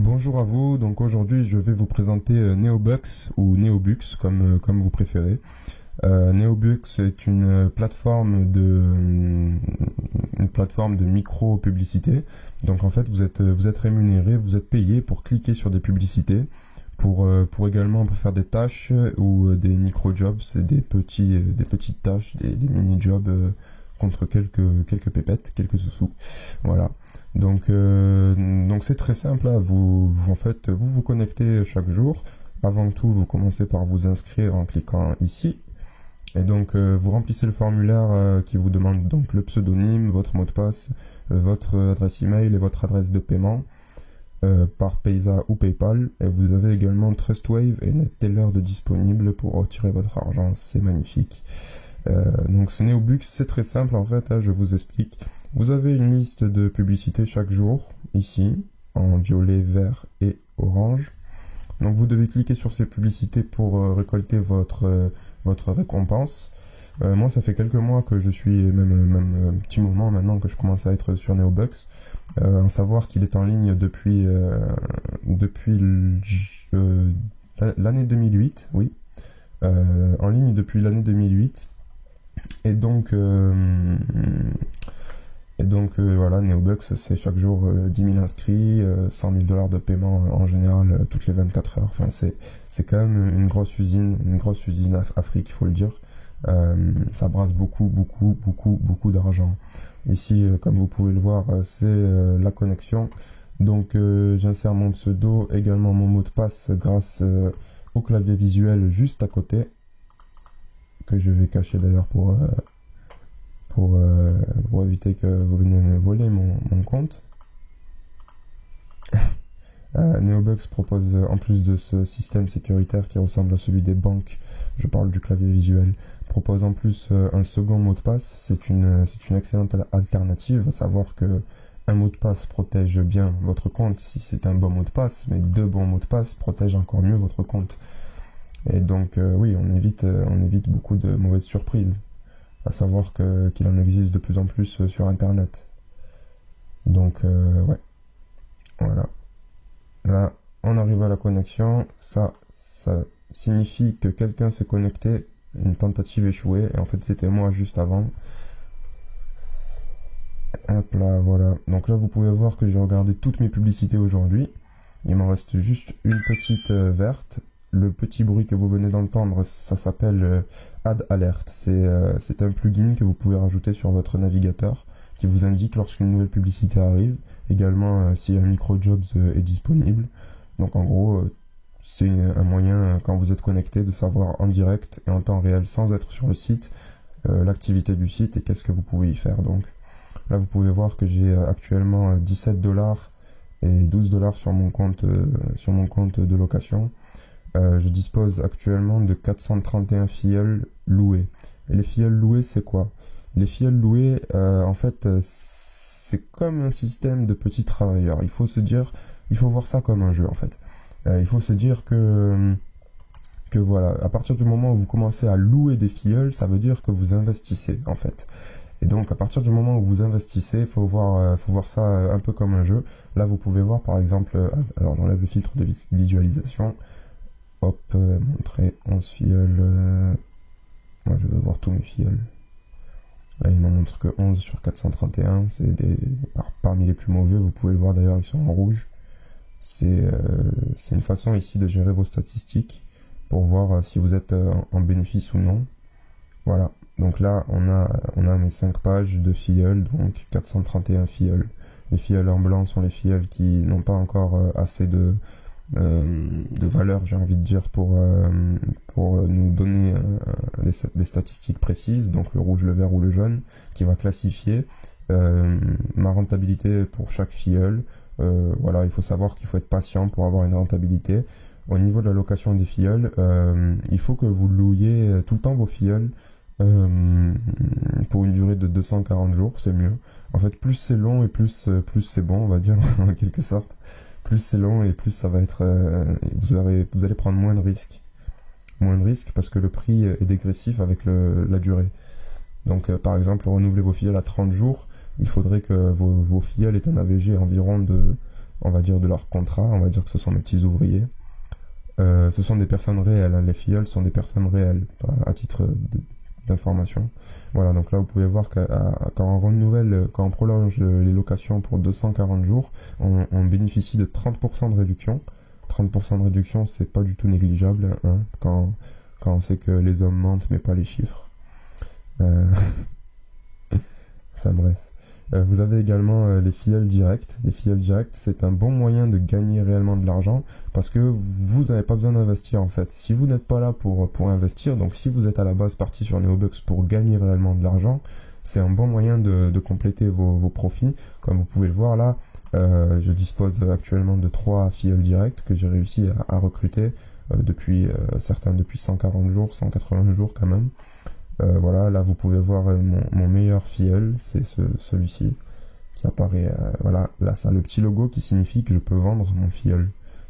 Bonjour à vous, donc aujourd'hui je vais vous présenter Neobux ou Neobux comme vous préférez. Neobux est une plateforme de micro-publicité. Donc en fait vous êtes rémunéré, vous êtes payé pour cliquer sur des publicités, pour également faire des tâches ou des micro-jobs, c'est des petites tâches, des mini-jobs contre quelques pépettes, quelques sous. Voilà. Donc c'est très simple, hein. En fait, vous connectez chaque jour. Avant tout, vous commencez par vous inscrire en cliquant ici. Et donc, vous remplissez le formulaire qui vous demande donc le pseudonyme, votre mot de passe, votre adresse email et votre adresse de paiement par Paysa ou PayPal. Et vous avez également Trustwave et NetTeller de disponible pour retirer votre argent. C'est magnifique. Donc ce Neobux, c'est très simple en fait, hein, je vous explique. Vous avez une liste de publicités chaque jour, ici, en violet, vert et orange. Donc vous devez cliquer sur ces publicités pour récolter votre récompense. Moi, ça fait quelques mois que je suis, même un petit moment maintenant que je commence à être sur Neobux. À savoir qu'il est en ligne depuis l'année 2008, oui. En ligne depuis l'année 2008. Et donc, voilà, Neobux, c'est chaque jour 10 000 inscrits, 100 000 $ de paiement en général toutes les 24 heures. Enfin, c'est quand même une grosse usine Afrique, il faut le dire. Ça brasse beaucoup d'argent. Ici, comme vous pouvez le voir, c'est la connexion. Donc, j'insère mon pseudo, également mon mot de passe grâce au clavier visuel juste à côté, que je vais cacher d'ailleurs pour éviter que vous veniez me voler mon compte. Neobux propose, en plus de ce système sécuritaire qui ressemble à celui des banques, je parle du clavier visuel, propose en plus un second mot de passe. C'est une excellente alternative, à savoir que un mot de passe protège bien votre compte si c'est un bon mot de passe, mais deux bons mots de passe protègent encore mieux votre compte. Et donc oui, on évite beaucoup de mauvaises surprises. À savoir qu'il en existe de plus en plus sur Internet. Donc, ouais, voilà. Là, on arrive à la connexion. Ça signifie que quelqu'un s'est connecté, une tentative échouée. Et en fait, c'était moi juste avant. Hop là, voilà. Donc là, vous pouvez voir que j'ai regardé toutes mes publicités aujourd'hui. Il m'en reste juste une petite verte. Le petit bruit que vous venez d'entendre, ça s'appelle Ad Alert. C'est un plugin que vous pouvez rajouter sur votre navigateur qui vous indique lorsqu'une nouvelle publicité arrive. Également si un micro-jobs est disponible. Donc en gros, c'est un moyen, quand vous êtes connecté, de savoir en direct et en temps réel, sans être sur le site, l'activité du site et qu'est-ce que vous pouvez y faire. Donc là, vous pouvez voir que j'ai actuellement 17 $ et 12 $ sur mon compte de location. Je dispose actuellement de 431 filleuls loués. Et les filleuls loués, c'est quoi? Les filleuls loués, en fait, c'est comme un système de petits travailleurs. Il faut voir ça comme un jeu, en fait. Il faut se dire que voilà, à partir du moment où vous commencez à louer des filleuls, ça veut dire que vous investissez, en fait. Et donc, à partir du moment où vous investissez, il faut voir ça un peu comme un jeu. Là, vous pouvez voir, par exemple, alors on enlève le filtre de visualisation. Hop, montrer 11 filleuls. Moi, je veux voir tous mes filleuls. Là, il m'en montre que 11 sur 431. C'est parmi les plus mauvais. Vous pouvez le voir d'ailleurs, ils sont en rouge. C'est une façon ici de gérer vos statistiques pour voir si vous êtes en bénéfice ou non. Voilà. Donc là, on a mes 5 pages de filleuls, donc 431 filleuls. Les filleuls en blanc sont les filleuls qui n'ont pas encore assez de valeur, j'ai envie de dire, pour nous donner des statistiques précises, donc le rouge, le vert ou le jaune, qui va classifier ma rentabilité pour chaque filleul. Voilà, il faut savoir qu'il faut être patient pour avoir une rentabilité. Au niveau de la location des filleuls, il faut que vous louiez tout le temps vos filleuls pour une durée de 240 jours, c'est mieux. En fait, plus c'est long et plus c'est bon, on va dire, en quelque sorte. Plus c'est long et plus ça va être... vous allez prendre moins de risques. Moins de risques parce que le prix est dégressif avec la durée. Donc, par exemple, renouveler vos filleuls à 30 jours, il faudrait que vos filleuls aient un AVG environ on va dire, de leur contrat. On va dire que ce sont mes petits ouvriers. Ce sont des personnes réelles, hein. Les filleuls sont des personnes réelles, à titre d'information. Voilà, donc là vous pouvez voir que quand on renouvelle, quand on prolonge les locations pour 240 jours, on bénéficie de 30% de réduction. 30% de réduction, c'est pas du tout négligeable, hein, quand on sait que les hommes mentent mais pas les chiffres. Enfin bref. Vous avez également les filleuls directs. Les filleuls directs, c'est un bon moyen de gagner réellement de l'argent parce que vous n'avez pas besoin d'investir en fait. Si vous n'êtes pas là pour investir, donc si vous êtes à la base parti sur Neobux pour gagner réellement de l'argent, c'est un bon moyen de compléter vos profits. Comme vous pouvez le voir là, je dispose actuellement de 3 filleuls directs que j'ai réussi à recruter depuis certains depuis 140 jours, 180 jours quand même. Voilà, là vous pouvez voir mon meilleur filleul, c'est celui-ci qui apparaît. Voilà, là ça a le petit logo qui signifie que je peux vendre mon filleul.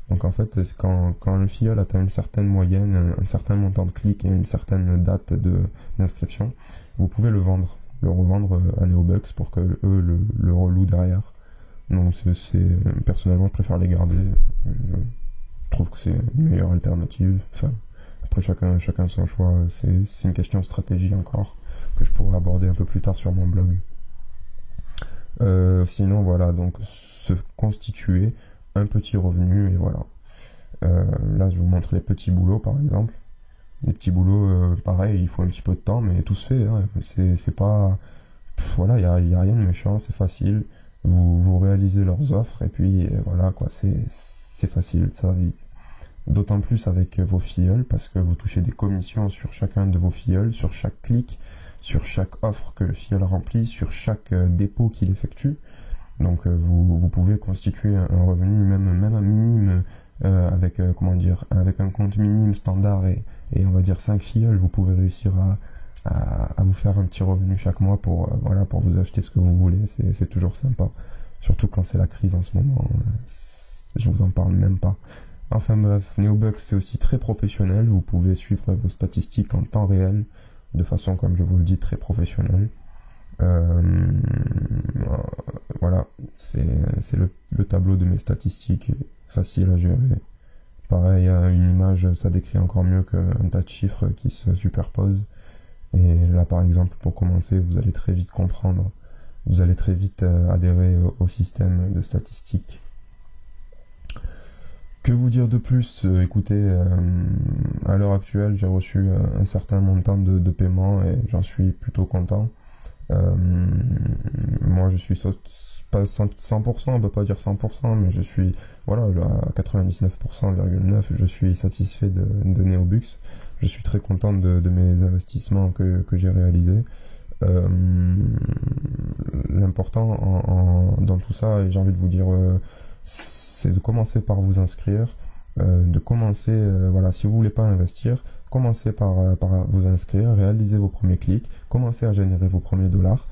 Donc en fait, quand le filleul atteint une certaine moyenne, un certain montant de clics et une certaine date d'inscription, vous pouvez le vendre, le revendre à Neobux pour que eux le relouent derrière. Donc personnellement, je préfère les garder. Je trouve que c'est une meilleure alternative. Enfin, après, chacun son choix. C'est une question de stratégie encore, que je pourrais aborder un peu plus tard sur mon blog. Sinon, voilà, donc se constituer un petit revenu, et voilà. Là, je vous montre les petits boulots, par exemple. Les petits boulots, pareil, il faut un petit peu de temps, mais tout se fait, hein. C'est pas... voilà, il y a rien de méchant, c'est facile. Vous réalisez leurs offres, et puis voilà, quoi, c'est facile, ça va vite. D'autant plus avec vos filleuls, parce que vous touchez des commissions sur chacun de vos filleuls, sur chaque clic, sur chaque offre que le filleul remplit, sur chaque dépôt qu'il effectue. Donc vous pouvez constituer un revenu, même un minime, avec comment dire, avec un compte minime standard et on va dire 5 filleuls, vous pouvez réussir à vous faire un petit revenu chaque mois pour voilà, pour vous acheter ce que vous voulez. C'est toujours sympa, surtout quand c'est la crise en ce moment. Je vous en parle même pas. Enfin bref, Neobux c'est aussi très professionnel, vous pouvez suivre vos statistiques en temps réel, de façon, comme je vous le dis, très professionnelle. Voilà, c'est le tableau de mes statistiques, facile à gérer. Pareil, une image, ça décrit encore mieux qu'un tas de chiffres qui se superposent. Et là, par exemple, pour commencer, vous allez très vite comprendre, vous allez très vite adhérer au système de statistiques. Que vous dire de plus? Écoutez, à l'heure actuelle, j'ai reçu un certain montant de paiement et j'en suis plutôt content. Moi, je suis pas 100%, on peut pas dire 100%, mais je suis, voilà, à 99,9%, je suis satisfait de Neobux. Je suis très content de mes investissements que j'ai réalisés. L'important dans tout ça, et j'ai envie de vous dire, c'est de commencer par vous inscrire, de commencer, voilà, si vous voulez pas investir, commencez par vous inscrire, réalisez vos premiers clics, commencez à générer vos premiers dollars.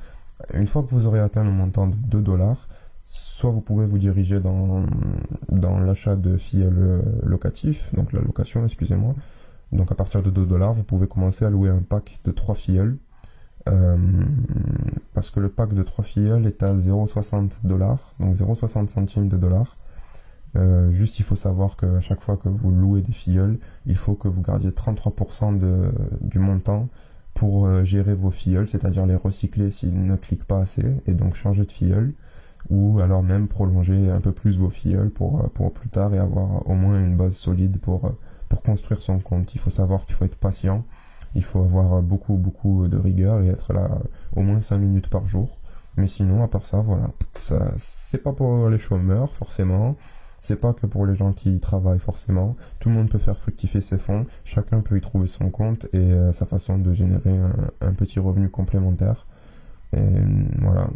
Une fois que vous aurez atteint le montant de 2 dollars, soit vous pouvez vous diriger dans l'achat de filleuls locatifs, donc la location, excusez-moi. Donc à partir de 2 dollars, vous pouvez commencer à louer un pack de 3 filleuls. Parce que le pack de 3 filleuls est à 0,60 dollars, donc 0,60 centimes de dollars. Juste il faut savoir qu'à chaque fois que vous louez des filleuls, il faut que vous gardiez 33% du montant pour gérer vos filleuls, c'est-à-dire les recycler s'ils ne cliquent pas assez, et donc changer de filleul, ou alors même prolonger un peu plus vos filleuls pour plus tard et avoir au moins une base solide pour construire son compte. Il faut savoir qu'il faut être patient, il faut avoir beaucoup de rigueur et être là au moins 5 minutes par jour. Mais sinon, à part ça, voilà, ça, c'est pas pour les chômeurs forcément, c'est pas que pour les gens qui travaillent forcément. Tout le monde peut faire fructifier ses fonds, chacun peut y trouver son compte et sa façon de générer un petit revenu complémentaire. Et voilà,